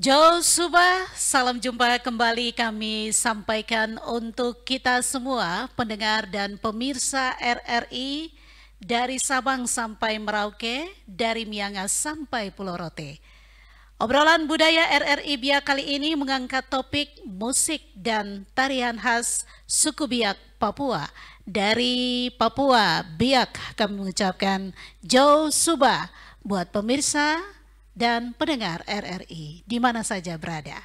Jo Subah, salam jumpa kembali kami sampaikan untuk kita semua pendengar dan pemirsa RRI dari Sabang sampai Merauke, dari Miangas sampai Pulau Rote. Obrolan budaya RRI Biak kali ini mengangkat topik musik dan tarian khas suku Biak Papua. Dari Papua, Biak kami mengucapkan Jo Subah buat pemirsa dan pendengar RRI di mana saja berada.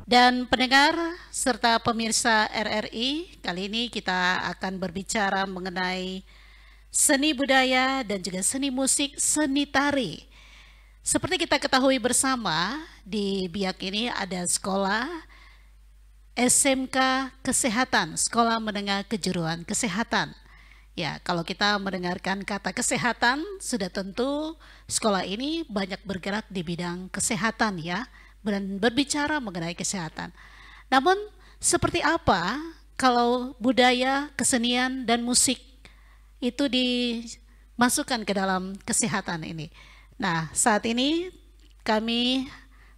Dan pendengar serta pemirsa RRI, kali ini kita akan berbicara mengenai seni budaya dan juga seni musik, seni tari. Seperti kita ketahui bersama, di Biak ini ada sekolah SMK Kesehatan, Sekolah Menengah Kejuruan Kesehatan. Ya, kalau kita mendengarkan kata kesehatan, sudah tentu sekolah ini banyak bergerak di bidang kesehatan ya, dan berbicara mengenai kesehatan. Namun seperti apa kalau budaya, kesenian, dan musik itu dimasukkan ke dalam kesehatan ini? Nah, saat ini kami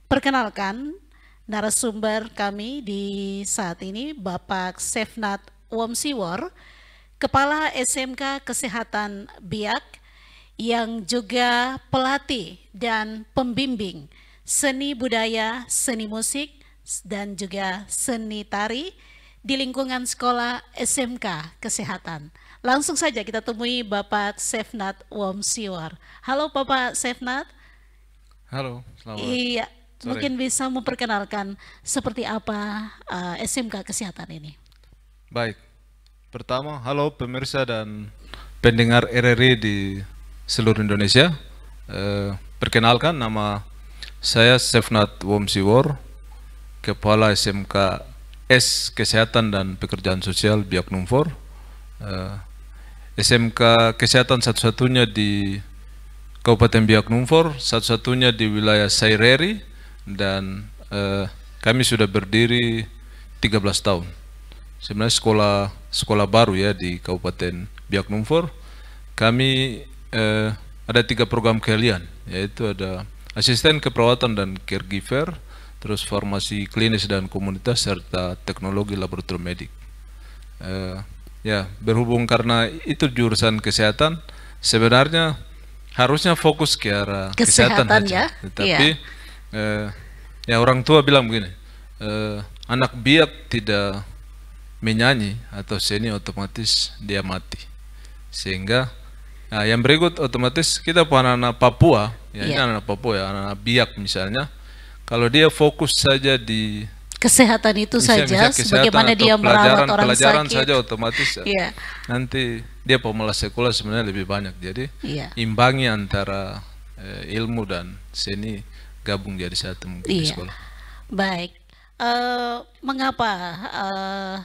perkenalkan narasumber kami di saat ini, Bapak Sefnat Womsiwor, Kepala SMK Kesehatan Biak, yang juga pelatih dan pembimbing seni budaya, seni musik, dan juga seni tari di lingkungan sekolah SMK Kesehatan. Langsung saja kita temui Bapak Sefnat Womsiwar. Halo Bapak Sefnat. Halo, selamat Iya, sore. mungkin bisa memperkenalkan seperti apa SMK Kesehatan ini. Baik, pertama, halo pemirsa dan pendengar RRI di seluruh Indonesia. Perkenalkan, nama saya Sefnat Womsiwar, Kepala SMK S Kesehatan dan Pekerjaan Sosial Biak Numfor. SMK Kesehatan satu-satunya di Kabupaten Biak Numfor, satu-satunya di wilayah Saireri, dan kami sudah berdiri 13 tahun. Sebenarnya sekolah baru ya di Kabupaten Biak Numfor. Kami ada 3 program keahlian, yaitu ada asisten keperawatan dan caregiver, terus farmasi klinis dan komunitas, serta teknologi laboratorium medik. Ya, berhubung karena itu jurusan kesehatan, sebenarnya harusnya fokus ke arah kesehatan ya. saja. Tetapi ya orang tua bilang begini, anak biak tidak menyanyi atau seni otomatis dia mati. Sehingga yang berikut otomatis kita punya anak-anak Papua, ya ini anak Papua ya, anak biak misalnya, kalau dia fokus saja di kesehatan itu saja, bagaimana dia merawat orang pelajaran sakit saja otomatis nanti dia pemalas sekolah sebenarnya lebih banyak. Jadi imbangi antara ilmu dan seni gabung jadi satu mungkin di sekolah. Baik, mengapa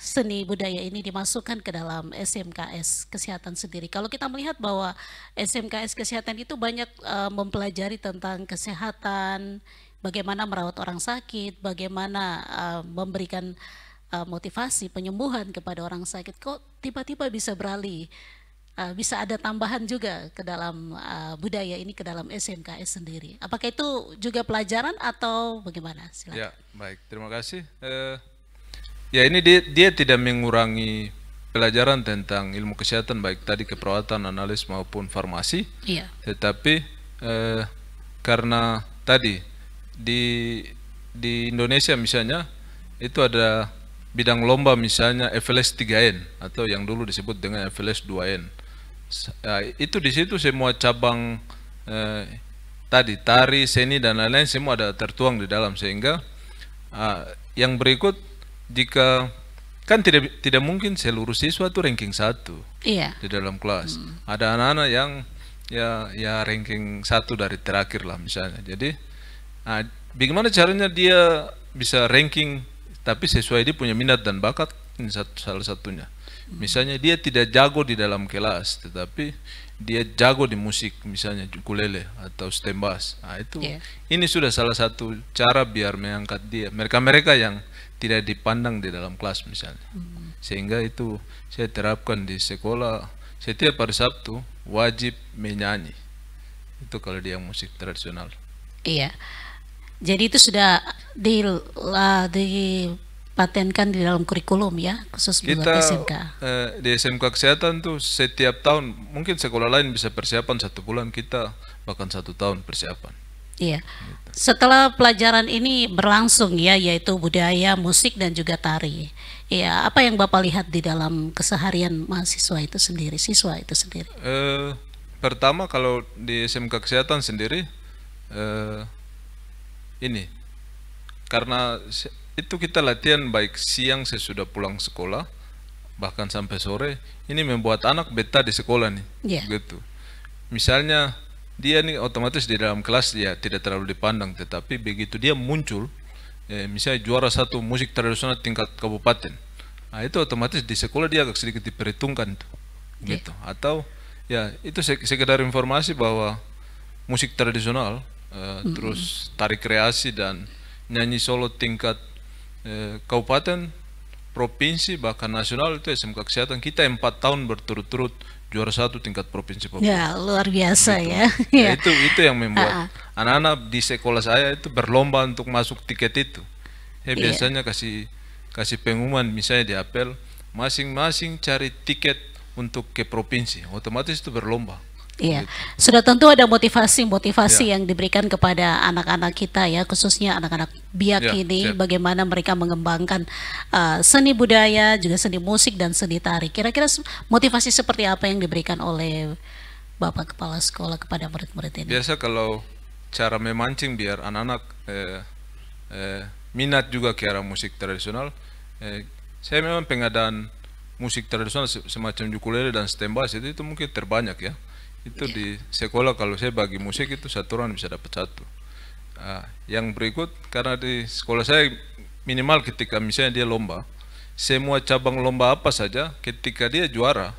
seni budaya ini dimasukkan ke dalam SMKS Kesehatan sendiri? Kalau kita melihat bahwa SMKS Kesehatan itu banyak mempelajari tentang kesehatan, bagaimana merawat orang sakit, bagaimana memberikan motivasi penyembuhan kepada orang sakit. Kok tiba-tiba bisa beralih, bisa ada tambahan juga ke dalam budaya ini, ke dalam SMKS sendiri? Apakah itu juga pelajaran atau bagaimana? Silakan. Ya, baik, terima kasih. Ya, ini dia tidak mengurangi pelajaran tentang ilmu kesehatan, baik tadi keperawatan, analis maupun farmasi. Tetapi karena tadi di Indonesia misalnya itu ada bidang lomba, misalnya FLS 3N atau yang dulu disebut dengan FLS 2N. Itu di situ semua cabang tadi tari, seni dan lain-lain semua ada tertuang di dalam, sehingga yang berikut, jika kan tidak mungkin seluruh siswa itu ranking 1 di dalam kelas. Ada anak-anak yang ya ranking 1 dari terakhir lah misalnya. Jadi bagaimana caranya dia bisa ranking tapi sesuai dia punya minat dan bakat? Ini salah satunya. Misalnya dia tidak jago di dalam kelas, tetapi dia jago di musik, misalnya ukulele atau stem bass. Ini sudah salah satu cara biar mengangkat dia, mereka yang tidak dipandang di dalam kelas misalnya. Sehingga itu saya terapkan di sekolah, setiap hari Sabtu wajib menyanyi. Itu kalau dia musik tradisional. Jadi itu sudah dipatenkan di dalam kurikulum ya, khusus buat SMK. Di SMK Kesehatan tuh setiap tahun, mungkin sekolah lain bisa persiapan 1 bulan, kita bahkan 1 tahun persiapan. Setelah pelajaran ini berlangsung ya, yaitu budaya, musik dan juga tari. Apa yang Bapak lihat di dalam keseharian mahasiswa itu sendiri, siswa itu sendiri? Pertama, kalau di SMK Kesehatan sendiri, ini karena itu kita latihan baik siang sesudah pulang sekolah bahkan sampai sore, ini membuat anak betah di sekolah nih. Gitu. Misalnya dia nih otomatis di dalam kelas dia tidak terlalu dipandang, tetapi begitu dia muncul misalnya juara 1 musik tradisional tingkat kabupaten, itu otomatis di sekolah dia agak sedikit diperhitungkan tuh. Gitu. Atau ya itu sekedar informasi bahwa musik tradisional terus tari kreasi dan nyanyi solo tingkat kabupaten, provinsi, bahkan nasional, itu SMK Kesehatan kita 4 tahun berturut-turut juara 1 tingkat provinsi Papua. Ya, luar biasa gitu. ya. Itu yang membuat anak-anak di sekolah saya itu berlomba untuk masuk tiket itu. Biasanya kasih pengumuman misalnya di apel, masing-masing cari tiket untuk ke provinsi, otomatis itu berlomba. Iya, sudah tentu ada motivasi yang diberikan kepada anak-anak kita ya, khususnya anak-anak biak ini, bagaimana mereka mengembangkan seni budaya, juga seni musik dan seni tari. Kira-kira motivasi seperti apa yang diberikan oleh Bapak Kepala Sekolah kepada murid-murid ini? Biasa kalau cara memancing biar anak-anak minat juga ke arah musik tradisional, saya memang pengadaan musik tradisional semacam ukulele dan stem bass itu mungkin terbanyak ya. Itu di sekolah kalau saya bagi musik itu satu orang bisa dapat satu. Yang berikut, karena di sekolah saya minimal ketika misalnya dia lomba, semua cabang lomba apa saja ketika dia juara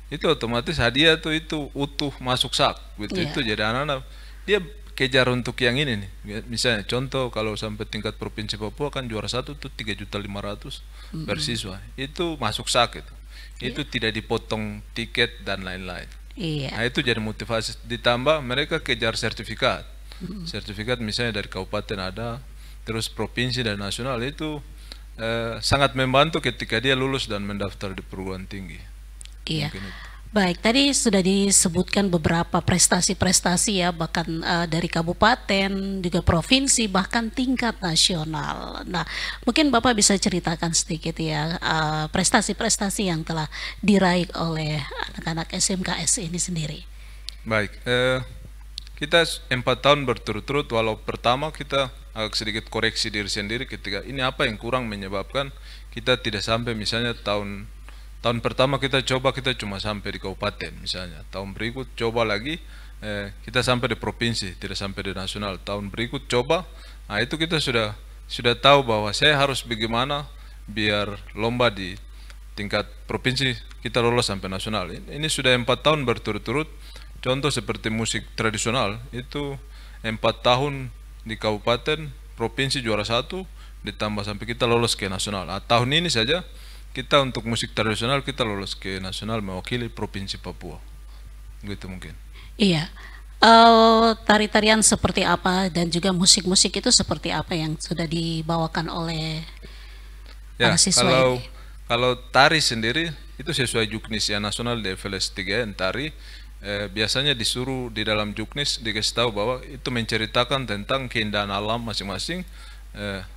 itu otomatis hadiah tuh itu utuh masuk sak gitu. Itu jadi anak-anak dia kejar untuk yang ini nih. Misalnya contoh kalau sampai tingkat provinsi Papua kan juara satu tuh 3.500.000 per siswa. Itu masuk sak itu. Itu tidak dipotong tiket dan lain-lain. Nah itu jadi motivasi, ditambah mereka kejar sertifikat. Sertifikat misalnya dari kabupaten ada, terus provinsi dan nasional itu sangat membantu ketika dia lulus dan mendaftar di perguruan tinggi. Iya. Baik, tadi sudah disebutkan beberapa prestasi-prestasi ya, bahkan dari kabupaten, juga provinsi, bahkan tingkat nasional. Nah, mungkin Bapak bisa ceritakan sedikit ya prestasi-prestasi yang telah diraih oleh anak-anak SMKS ini sendiri. Baik, kita 4 tahun berturut-turut, walau pertama kita agak sedikit koreksi diri sendiri ketika ini apa yang kurang menyebabkan kita tidak sampai misalnya tahun pertama kita cuma sampai di kabupaten misalnya, tahun berikut coba lagi kita sampai di provinsi, tidak sampai di nasional, tahun berikut coba. Nah itu kita sudah tahu bahwa saya harus bagaimana biar lomba di tingkat provinsi kita lolos sampai nasional. Ini sudah 4 tahun berturut-turut. Contoh seperti musik tradisional itu 4 tahun di kabupaten, provinsi juara 1, ditambah sampai kita lolos ke nasional. Nah, tahun ini saja kita untuk musik tradisional kita lolos ke nasional mewakili provinsi Papua, gitu mungkin. Iya, tari-tarian seperti apa dan juga musik-musik itu seperti apa yang sudah dibawakan oleh para siswa ini? Kalau tari sendiri itu sesuai juknis ya nasional di FLS 3N tari. Biasanya disuruh di dalam juknis dikasih tahu bahwa itu menceritakan tentang keindahan alam masing-masing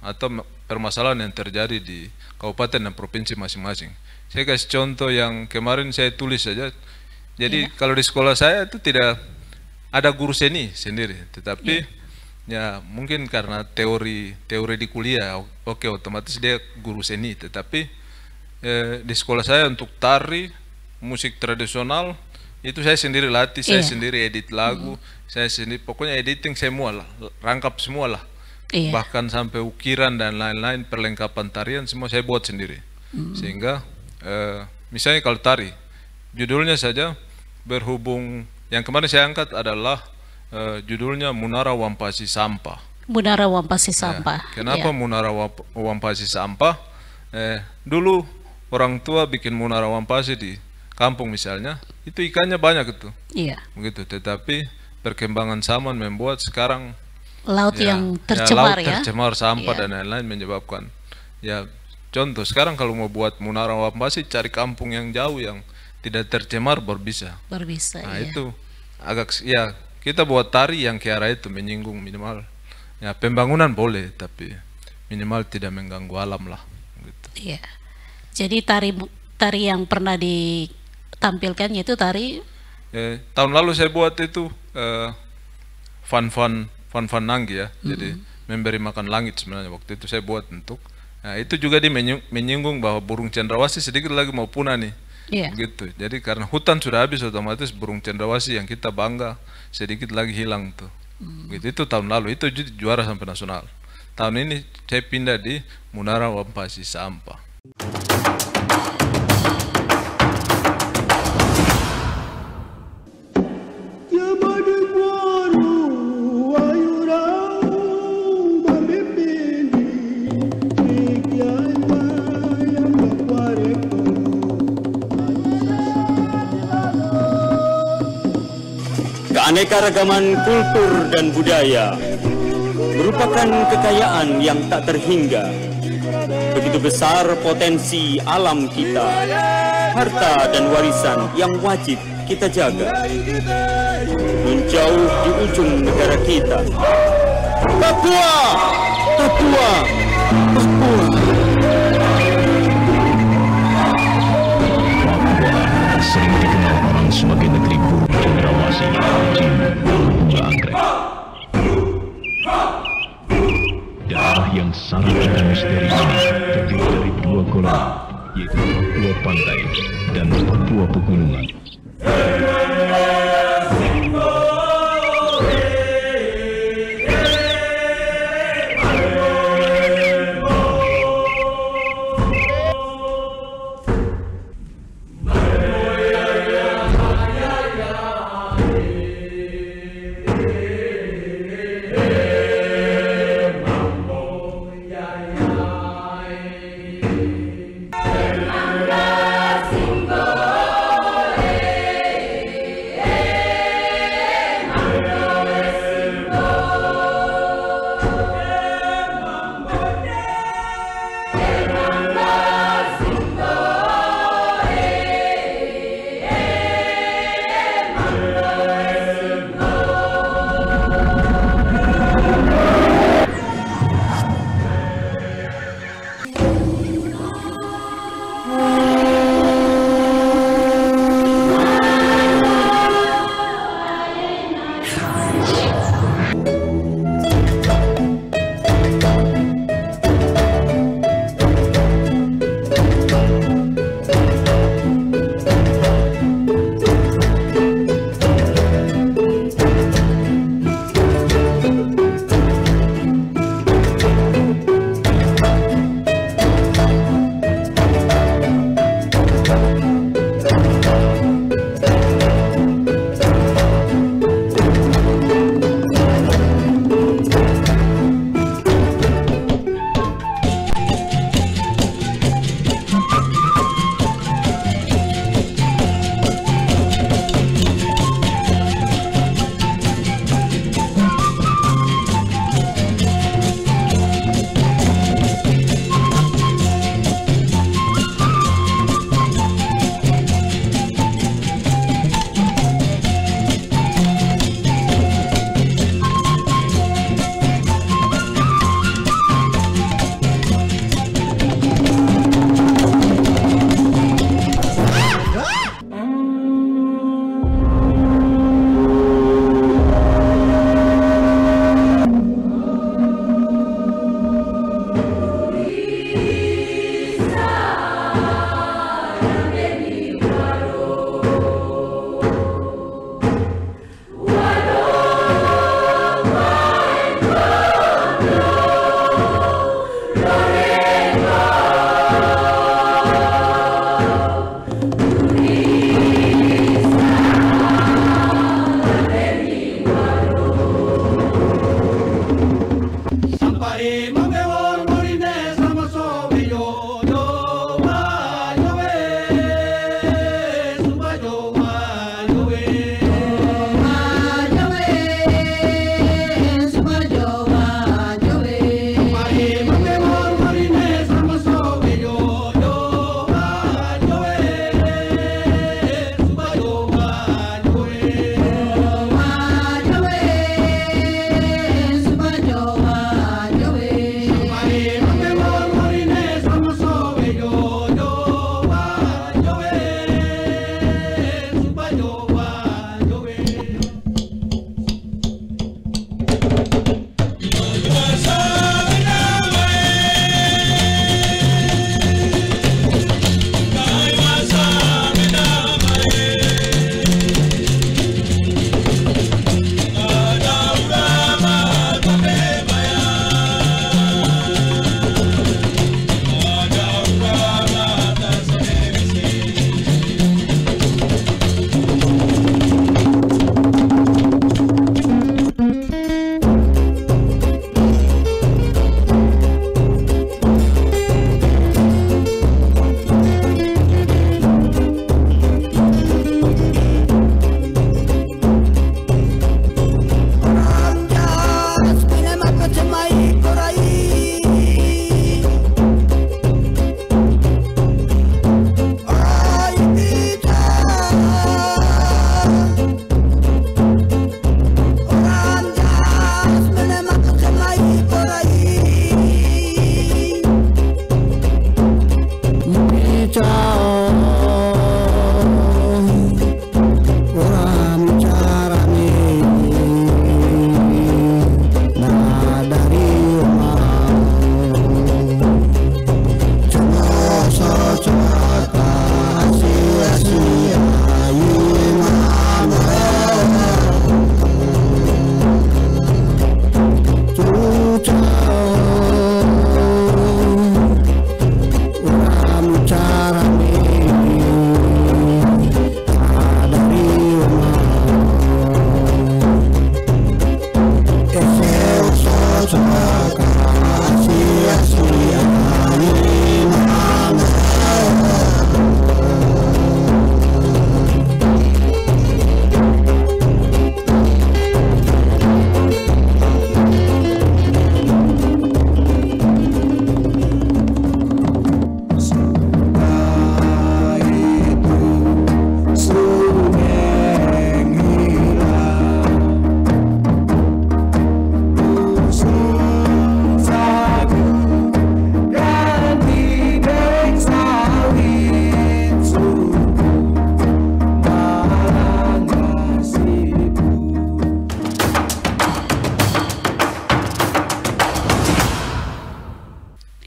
atau permasalahan yang terjadi di kabupaten dan provinsi masing-masing. Saya kasih contoh yang kemarin saya tulis saja. Jadi kalau di sekolah saya itu tidak ada guru seni sendiri, tetapi ya mungkin karena teori di kuliah, oke otomatis dia guru seni. Tetapi di sekolah saya untuk tari, musik tradisional itu saya sendiri latih, saya sendiri edit lagu, saya sendiri pokoknya editing semua lah, rangkap semua lah. Bahkan sampai ukiran dan lain-lain perlengkapan tarian semua saya buat sendiri. Sehingga misalnya kalau tari judulnya saja berhubung yang kemarin saya angkat adalah judulnya Munara Wampasi Sampah. Munara Wampasi Sampah. Kenapa Munara Wampasi Sampah? Dulu orang tua bikin Munara Wampasi di kampung misalnya, itu ikannya banyak itu. Begitu, tetapi perkembangan zaman membuat sekarang laut yang tercemar laut tercemar sampah dan lain-lain menyebabkan ya contoh sekarang kalau mau buat Munara Wampasi cari kampung yang jauh yang tidak tercemar baru bisa. Nah itu agak ya kita buat tari yang ke arah itu menyinggung minimal ya pembangunan boleh tapi minimal tidak mengganggu alam lah gitu. Jadi tari yang pernah ditampilkan yaitu tari tahun lalu saya buat itu Fan Nanggi ya. Jadi memberi makan langit sebenarnya waktu itu saya buat untuk. Nah, itu juga dia menyinggung bahwa burung cendrawasih sedikit lagi mau punah nih. Begitu. Jadi karena hutan sudah habis otomatis burung cendrawasih yang kita bangga sedikit lagi hilang tuh. Begitu itu tahun lalu itu juara sampai nasional. Tahun ini saya pindah di Munara Wampasi Sampah. Keanekaragaman kultur dan budaya merupakan kekayaan yang tak terhingga. Begitu besar potensi alam kita. harta dan warisan yang wajib kita jaga. Menjauh di ujung negara kita, Papua, Papua, Papua. Sering dikenal orang sebagai negeri burung cendrawasih, jin, dan bunga anggrek. Daerah yang syarat dan misteri ini terdiri dari dua golongan, yaitu Papua Pantai dan Papua Pegunungan.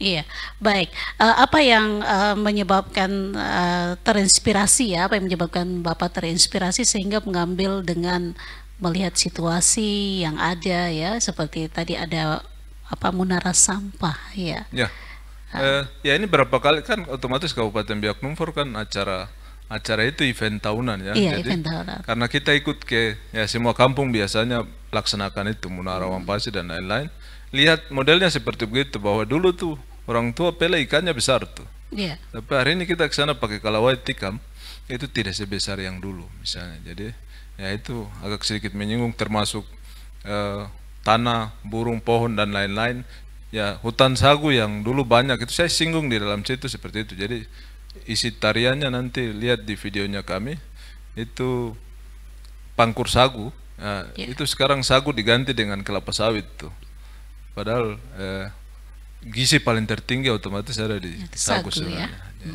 Iya, baik. Apa yang menyebabkan terinspirasi ya? Apa yang menyebabkan Bapak terinspirasi sehingga mengambil dengan melihat situasi yang ada ya, seperti tadi ada apa Munara Sampah ya? Ya, ya ini berapa kali kan otomatis Kabupaten Biak Numfor kan acara itu event tahunan ya. Iya, Jadi event tahunan. karena kita ikut ke ya semua kampung biasanya laksanakan itu Munara Wampasi dan lain-lain. Lihat modelnya seperti begitu, bahwa dulu tuh orang tua pele ikannya besar tuh. Iya. Tapi hari ini kita ke sana pakai kalawai tikam, itu tidak sebesar yang dulu misalnya. Jadi ya itu agak sedikit menyinggung, termasuk tanah, burung, pohon dan lain-lain. Ya hutan sagu yang dulu banyak itu saya singgung di dalam situ seperti itu. Jadi isi tariannya nanti lihat di videonya kami, itu pangkur sagu. Nah, itu sekarang sagu diganti dengan kelapa sawit tuh. Padahal gizi paling tertinggi otomatis ada di sagu sebenarnya. Ya.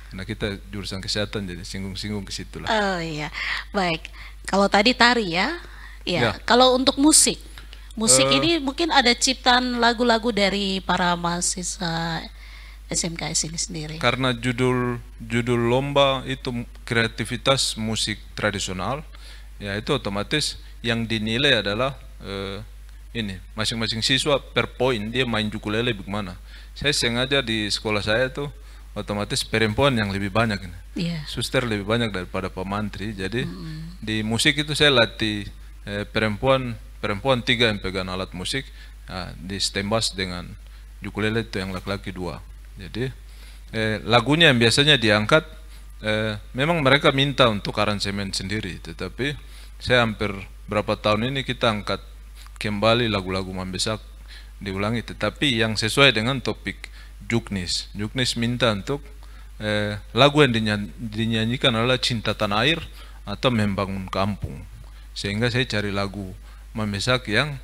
Karena kita jurusan kesehatan jadi singgung-singgung ke situ lah. Oh iya, baik. Kalau tadi tari ya, ya. Kalau untuk musik ini mungkin ada ciptaan lagu-lagu dari para mahasiswa SMKS ini sendiri. Karena judul lomba itu kreativitas musik tradisional, ya itu otomatis yang dinilai adalah ini masing-masing siswa per poin dia main ukulele bagaimana. Saya sengaja di sekolah saya tuh otomatis perempuan yang lebih banyak ini. Suster lebih banyak daripada pemantri. Jadi di musik itu saya latih perempuan 3 yang pegang alat musik, di stembas dengan ukulele itu yang laki-laki 2. Jadi lagunya yang biasanya diangkat memang mereka minta untuk aransemen sendiri, tetapi saya hampir berapa tahun ini kita angkat kembali lagu-lagu Mambesak diulangi, tetapi yang sesuai dengan topik Juknis. Juknis minta untuk lagu yang dinyanyikan adalah cinta tanah air atau membangun kampung, sehingga saya cari lagu Mambesak yang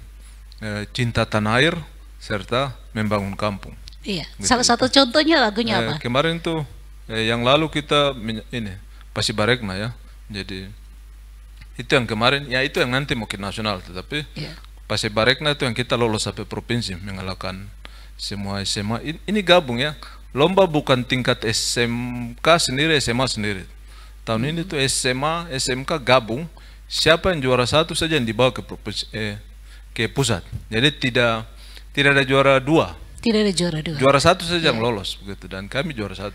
cinta tanah air serta membangun kampung. Iya. Gitu. Salah satu contohnya lagunya apa? Kemarin tuh yang lalu kita ini Pasi Barekna ya. Jadi itu yang kemarin, ya itu yang nanti mungkin nasional, tetapi Pasi Barekna itu yang kita lolos sampai provinsi, mengalahkan semua SMA. Ini gabung ya, lomba bukan tingkat SMK sendiri, SMA sendiri. Tahun ini tuh SMA, SMK gabung, siapa yang juara 1 saja yang dibawa ke provinsi, ke pusat. Jadi tidak ada juara 2. Tidak ada juara 2. Juara 1 saja yang lolos begitu, dan kami juara 1.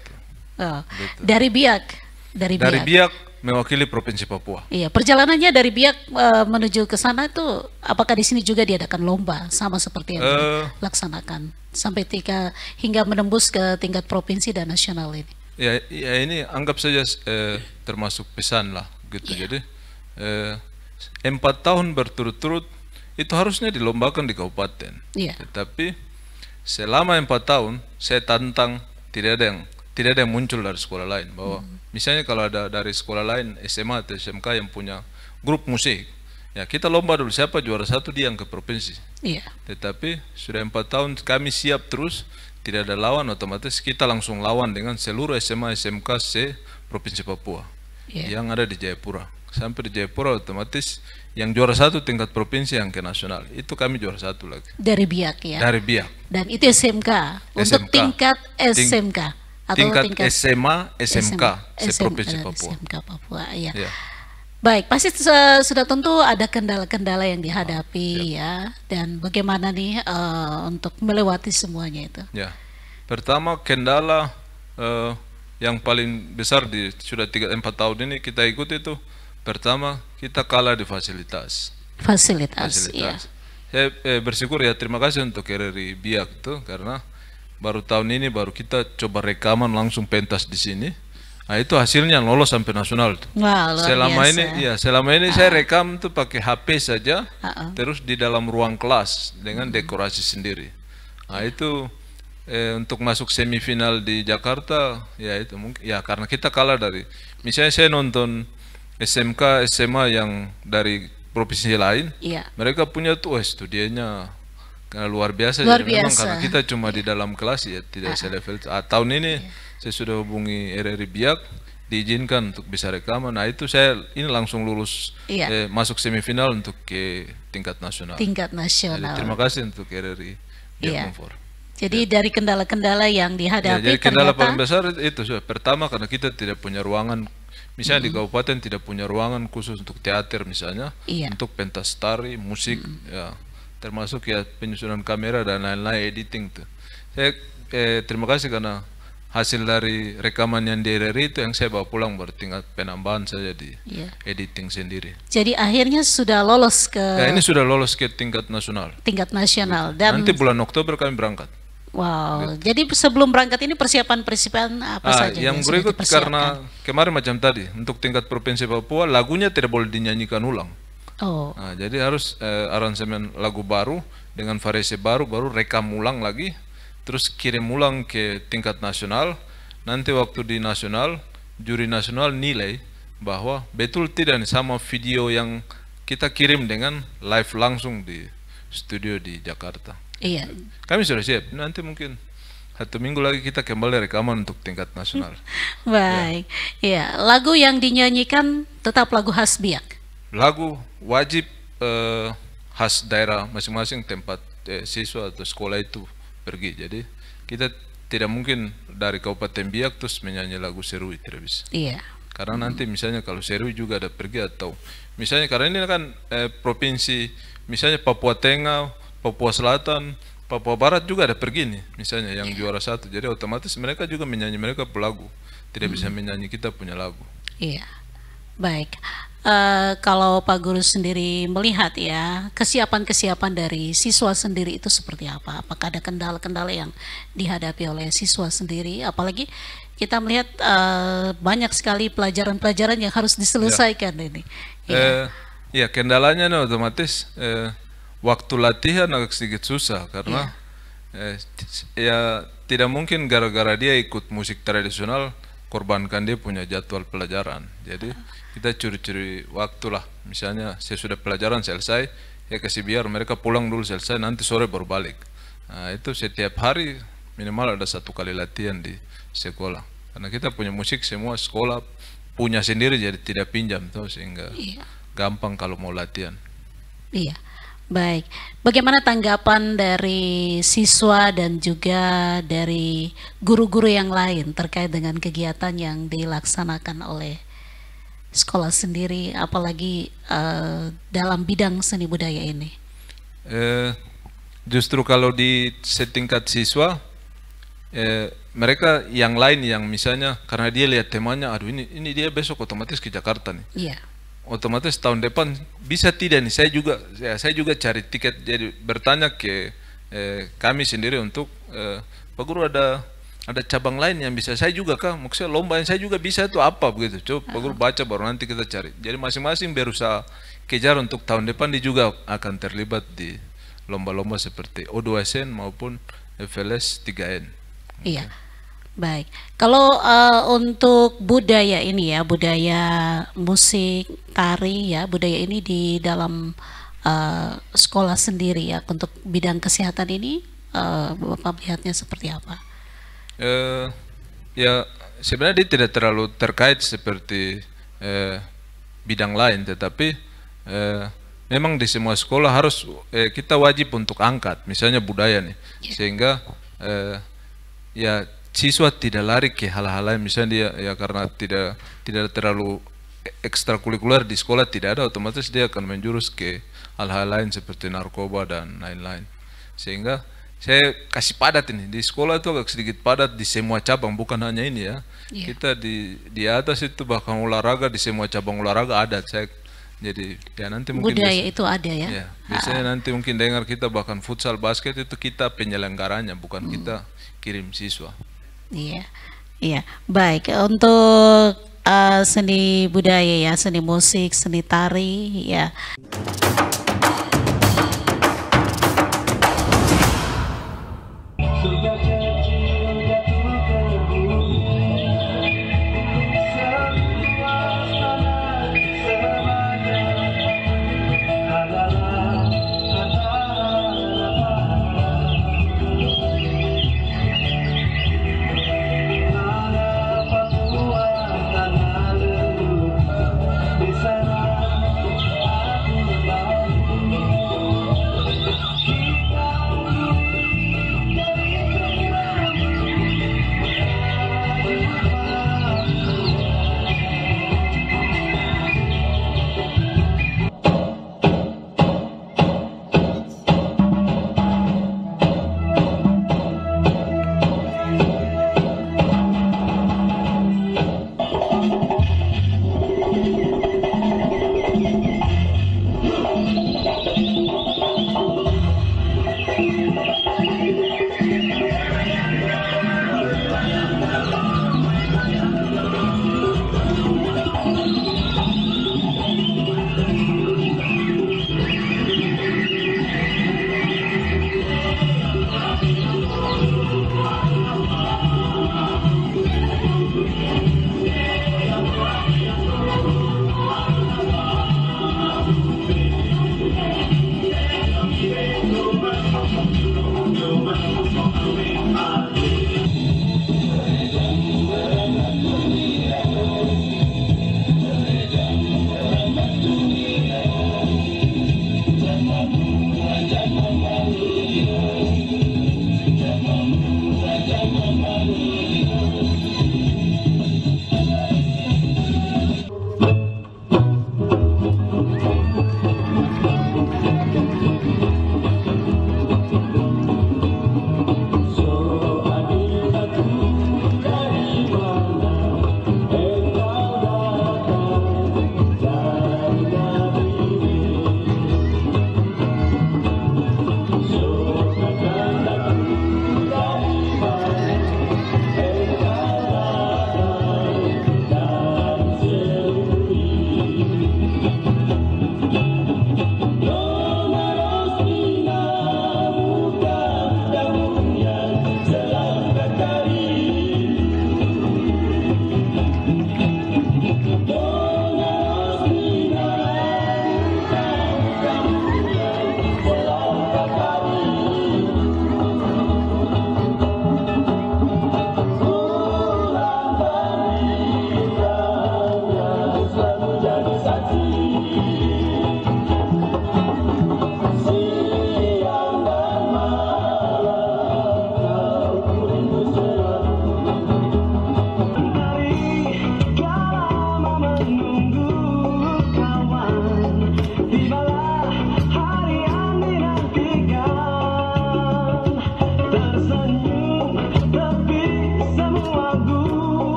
Gitu. Dari Biak. Dari Biak mewakili Provinsi Papua. Iya, perjalanannya dari Biak menuju ke sana itu apakah di sini juga diadakan lomba sama seperti yang dilaksanakan sampai hingga menembus ke tingkat provinsi dan nasional ini? Ya ini anggap saja termasuk pesan lah gitu. Jadi 4 tahun berturut-turut itu harusnya dilombakan di kabupaten. Tetapi selama 4 tahun saya tantang tidak ada yang muncul dari sekolah lain, bahwa misalnya kalau ada dari sekolah lain SMA atau SMK yang punya grup musik, ya kita lomba dulu, siapa juara 1 dia yang ke provinsi. Tetapi sudah 4 tahun kami siap terus, tidak ada lawan, otomatis kita langsung lawan dengan seluruh SMA SMK se Provinsi Papua yang ada di Jayapura. Sampai di Jayapura otomatis yang juara 1 tingkat provinsi yang ke nasional itu kami juara 1 lagi. Dari Biak ya. Dari Biak. Dan itu SMK. Untuk tingkat SMK. Atau tingkat SMA, SMK, se-Provinsi Papua. SMK Papua, ya. Baik, pasti sudah tentu ada kendala-kendala yang dihadapi ya. Dan bagaimana nih untuk melewati semuanya itu? Ya, pertama kendala yang paling besar di sudah 3-4 tahun ini kita ikut itu, pertama kita kalah di fasilitas. Fasilitas. Ya. Saya bersyukur ya, terima kasih untuk RRI Biak tuh, karena baru tahun ini baru kita coba rekaman langsung pentas di sini. Nah, itu hasilnya lolos sampai nasional tuh. Wah, selama ini saya rekam tuh pakai HP saja, terus di dalam ruang kelas dengan dekorasi sendiri. Nah, itu untuk masuk semifinal di Jakarta ya itu mungkin ya karena kita kalah dari, misalnya saya nonton SMK SMA yang dari provinsi lain, mereka punya tuh studienya luar biasa. Memang karena kita cuma di dalam kelas ya tidak selevel. Tahun ini saya sudah hubungi RRI Biak, diizinkan untuk bisa rekaman. Nah itu saya ini langsung lulus masuk semifinal untuk ke tingkat nasional. Tingkat nasional. Jadi, terima kasih untuk RRI Biak Numfor. Jadi dari kendala-kendala yang dihadapi, jadi kendala paling besar itu sudah. Pertama karena kita tidak punya ruangan, misalnya di kabupaten tidak punya ruangan khusus untuk teater misalnya, untuk pentas tari, musik, ya termasuk ya penyusunan kamera dan lain-lain, editing tuh. Saya terima kasih karena hasil dari rekaman yang di RRI itu yang saya bawa pulang bertingkat penambahan saja di editing sendiri. Jadi akhirnya sudah lolos ke... Ya, ini sudah lolos ke tingkat nasional. Tingkat nasional. Dan nanti bulan Oktober kami berangkat. Wow, jadi sebelum berangkat ini persiapan-persiapan apa saja? Yang berikut karena kemarin macam tadi, untuk tingkat provinsi Papua lagunya tidak boleh dinyanyikan ulang. Nah, jadi harus aransemen lagu baru dengan variasi baru rekam ulang lagi, terus kirim ulang ke tingkat nasional. Nanti waktu di nasional, juri nasional nilai bahwa betul tidak sama video yang kita kirim dengan live langsung di studio di Jakarta. Iya. Kami sudah siap. Nanti mungkin 1 minggu lagi kita kembali rekaman untuk tingkat nasional. Baik. Ya, lagu yang dinyanyikan tetap lagu khas Biak. Lagu wajib khas daerah masing-masing tempat siswa atau sekolah itu pergi. Jadi kita tidak mungkin dari Kabupaten Biak terus menyanyi lagu Serui, tidak bisa. Iya. Karena nanti misalnya kalau Serui juga ada pergi atau misalnya karena ini kan provinsi misalnya Papua Tengah, Papua Selatan, Papua Barat juga ada pergi nih, misalnya yang juara 1. Jadi otomatis mereka juga menyanyi mereka lagu, tidak bisa menyanyi kita punya lagu. Iya, baik. Kalau Pak Guru sendiri melihat ya kesiapan-kesiapan dari siswa sendiri itu seperti apa? Apakah ada kendala-kendala yang dihadapi oleh siswa sendiri? Apalagi kita melihat banyak sekali pelajaran-pelajaran yang harus diselesaikan ini. Ya kendalanya otomatis. Waktu latihan agak sedikit susah karena ya tidak mungkin gara-gara dia ikut musik tradisional korbankan dia punya jadwal pelajaran. Jadi kita curi-curi waktu lah. Misalnya saya sudah pelajaran selesai, ya kasih biar mereka pulang dulu selesai, nanti sore baru balik. Nah, itu setiap hari minimal ada 1 kali latihan di sekolah. Karena kita punya musik semua sekolah punya sendiri, jadi tidak pinjam tuh sehingga gampang kalau mau latihan. Iya. Baik, bagaimana tanggapan dari siswa dan juga dari guru-guru yang lain terkait dengan kegiatan yang dilaksanakan oleh sekolah sendiri, apalagi dalam bidang seni budaya ini? Justru kalau di setingkat siswa, mereka yang lain yang misalnya karena dia lihat temanya, aduh ini dia besok otomatis ke Jakarta nih. Iya. Otomatis tahun depan bisa tidak nih, saya juga cari tiket, jadi bertanya ke kami sendiri untuk Pak Guru ada cabang lain yang bisa saya juga kah, maksudnya lomba yang saya juga bisa itu apa begitu, coba Pak Guru baca baru nanti kita cari. Jadi masing-masing berusaha kejar untuk tahun depan dia juga akan terlibat di lomba-lomba seperti O2SN maupun FLS 3N. Iya. Baik, kalau untuk budaya ini ya, budaya musik, tari ya, budaya ini di dalam sekolah sendiri ya, untuk bidang kesehatan ini, Bapak melihatnya seperti apa? Ya sebenarnya dia tidak terlalu terkait seperti bidang lain, tetapi memang di semua sekolah harus kita wajib untuk angkat, misalnya budaya nih, sehingga ya siswa tidak lari ke hal-hal lain, misalnya dia ya karena tidak terlalu ekstrakurikuler di sekolah tidak ada, otomatis dia akan menjurus ke hal-hal lain seperti narkoba dan lain-lain. Sehingga saya kasih padat ini di sekolah itu agak sedikit padat di semua cabang, bukan hanya ini ya. Kita di atas itu bahkan olahraga di semua cabang olahraga ada. Jadi ya nanti mungkin budaya itu ada ya. Biasanya nanti mungkin dengar kita bahkan futsal basket itu kita penyelenggaranya, bukan kita kirim siswa. Iya, iya. Baik, untuk seni budaya ya, seni musik, seni tari ya. Di sana aku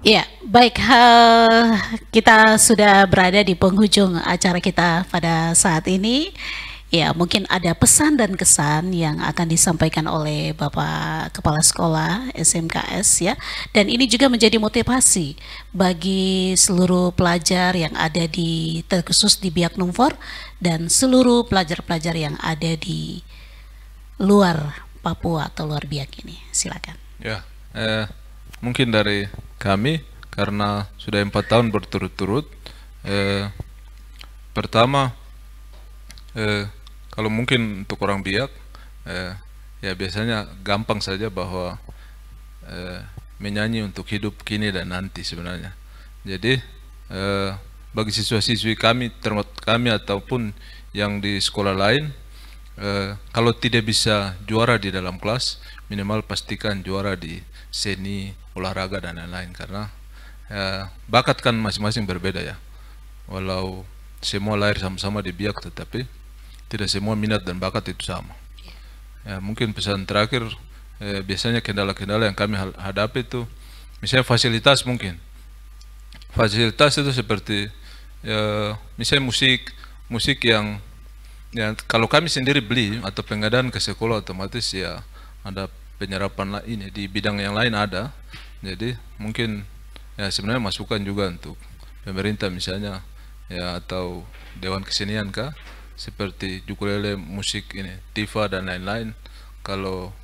Ya, baik, kita sudah berada di penghujung acara kita pada saat ini. Ya, mungkin ada pesan dan kesan yang akan disampaikan oleh Bapak Kepala Sekolah SMKS ya. Dan ini juga menjadi motivasi bagi seluruh pelajar yang ada di, terkhusus di Biak Numfor dan seluruh pelajar-pelajar yang ada di luar Papua atau luar Biak ini. Silakan. Ya, mungkin dari kami karena sudah 4 tahun berturut-turut, pertama kalau mungkin untuk orang Biak ya biasanya gampang saja bahwa menyanyi untuk hidup kini dan nanti sebenarnya. Jadi bagi siswa-siswi kami, termasuk kami ataupun yang di sekolah lain, kalau tidak bisa juara di dalam kelas, minimal pastikan juara di seni, olahraga dan lain-lain, karena bakat kan masing-masing berbeda ya. Walau semua lahir sama-sama di Biak, tetapi tidak semua minat dan bakat itu sama. Ya, mungkin pesan terakhir, biasanya kendala-kendala yang kami hadapi itu, misalnya fasilitas mungkin. Fasilitas itu seperti misalnya musik yang kalau kami sendiri beli atau pengadaan ke sekolah, otomatis ya ada penyerapan ini di bidang yang lain ada. Jadi mungkin ya sebenarnya masukan juga untuk pemerintah misalnya ya, atau Dewan Kesenian kah, seperti ukulele, musik ini, tifa dan lain-lain, kalau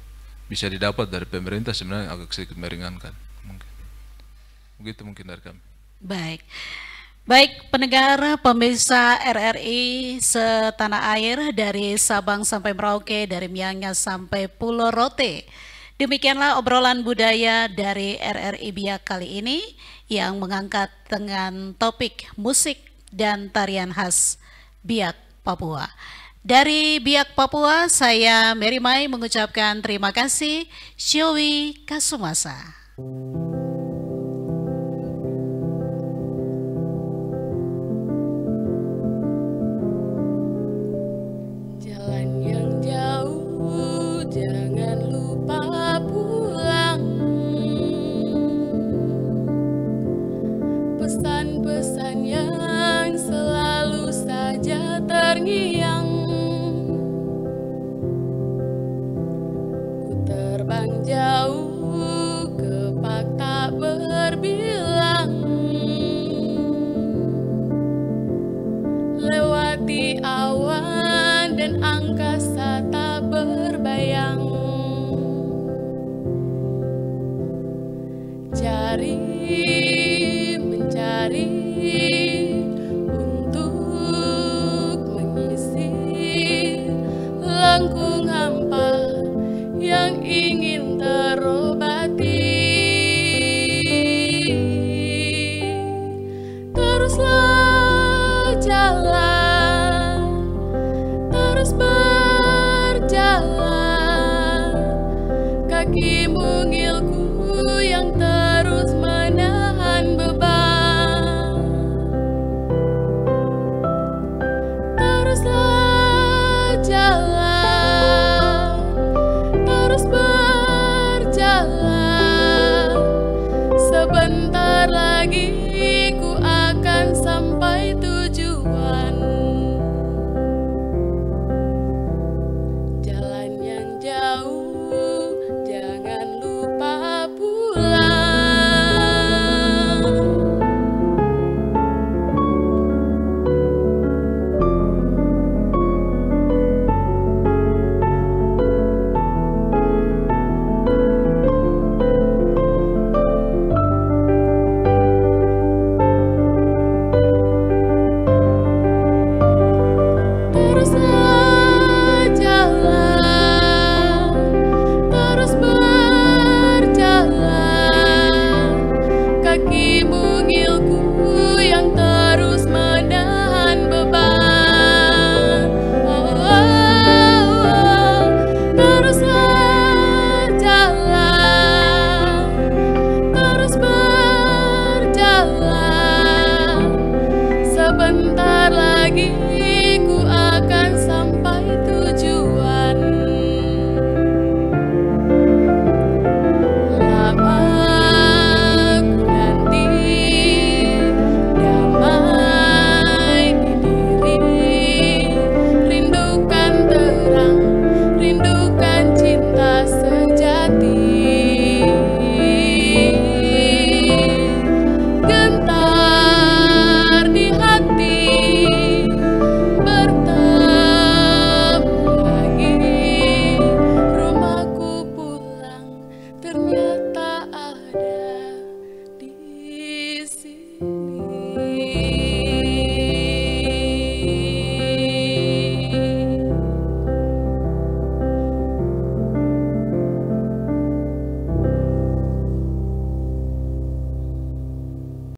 bisa didapat dari pemerintah sebenarnya agak sedikit meringankan. Mungkin begitu mungkin dari kami. Baik, pendengar pemirsa RRI setanah air dari Sabang sampai Merauke, dari Miangas sampai Pulau Rote. Demikianlah obrolan budaya dari RRI Biak kali ini yang mengangkat dengan topik musik dan tarian khas Biak, Papua. Dari Biak, Papua, saya Mary Mai mengucapkan terima kasih. Syowi Kasumasa. Jalan yang jauh, jangan lupa pulang. Pesan-pesan yang selalu saja terngiang. Ku terbang jauh, kepak tak berbilang. Lewati awan dan angkasa tak berbayang.